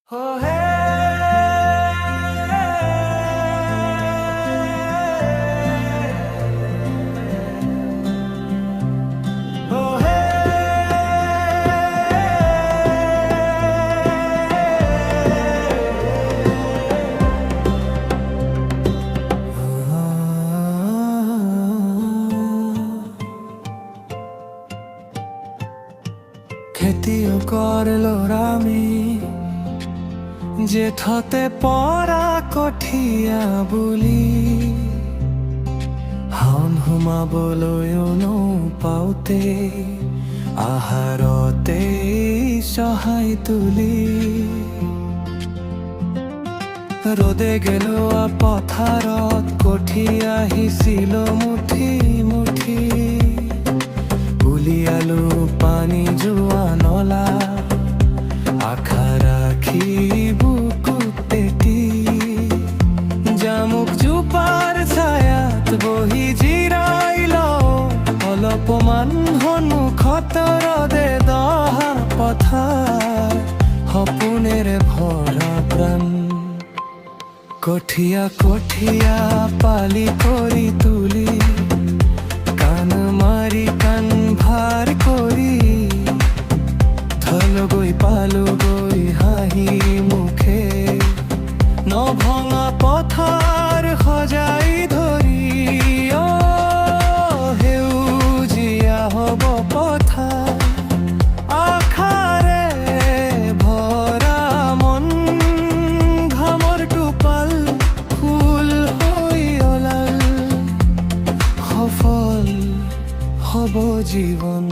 Oh, hey. Oh, hey. খেতিও করলো rummy জেঠতে পৰা কঠিয়া বুলি হাওন সোমাবলৈও নপাওঁতে আহাৰতে সহায় তুলি ৰ'দে গেলোৱা পথাৰত কঠিয়া সিঁচিল মুঠি মুঠি উলিয়ালো পানী যোৱা নলা আশা ৰাখি বুকুত এটি জামুক জোপাৰ ছায়াত বহি জিৰাই লওঁ অলপমান সন্মুখত ৰ'দে দহা পথাৰ সপোনেৰে ভৰা প্ৰাণ কঠিয়া কঠিয়া পালি কৰি তুলি কাণ মাৰি কাণ ভাৰ কৰি থলগৈ পালোগৈ হাঁহি মুখে নভঙা পথাৰ সজাই ধৰি সেউজীয়া হ'ব পথাৰ আশাৰে ভৰা মন ঘামৰ টোপাল ফুল হৈ ওলাল সফল হ'ব জীৱন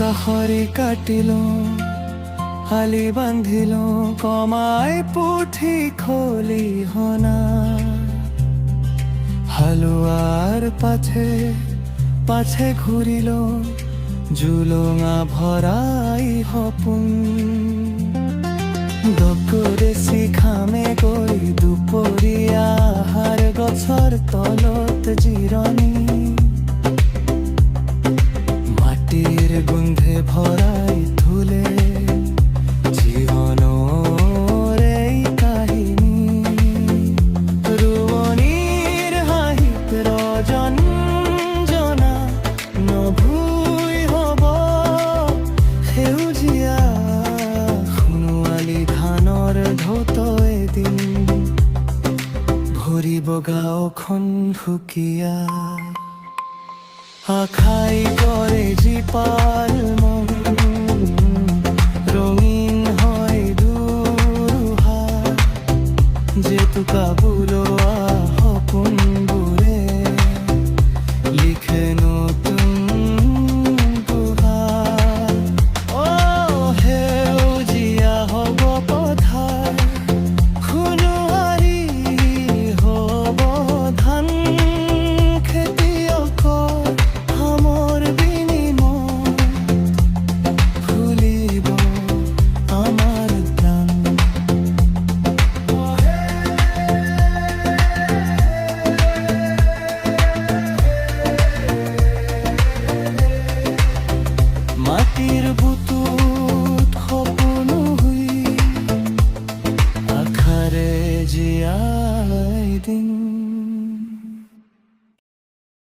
কাষৰি কাটিলো হালি বান্ধিলো কমাই পুঠি খলিহনা হালোৱাৰ পাছে পাছে ঘূৰিলো জুলুঙা ভৰাই সপোন দকৰেচি খামে গৈ দুপৰীয়া আহাৰ গছৰ তলত জিৰণি মাটিৰ গোন্ধে ভৰাই থলে জীৱনৰ এই কাহিনী ৰোৱনীৰ হাঁহিত ৰজনজনা নভুই হ'ব সেউজীয়া সোণোৱালী ধানৰ ঢৌত এদিন ভৰিব গাঁওখন সুকীয়া আখাই কৰে জীপাল মন ৰঙীন হয় দুৰুহা জেতুকা বুলোৱা সপোনবোৰে লিখে নতুন গুহাৰ সেউজীয়া হ'ব পথাৰ সোণোৱালী হ'ব ধান খেতিয়কৰ আমৰ বিনিময় ফুলিব আমাৰ প্ৰাণ মাটিৰ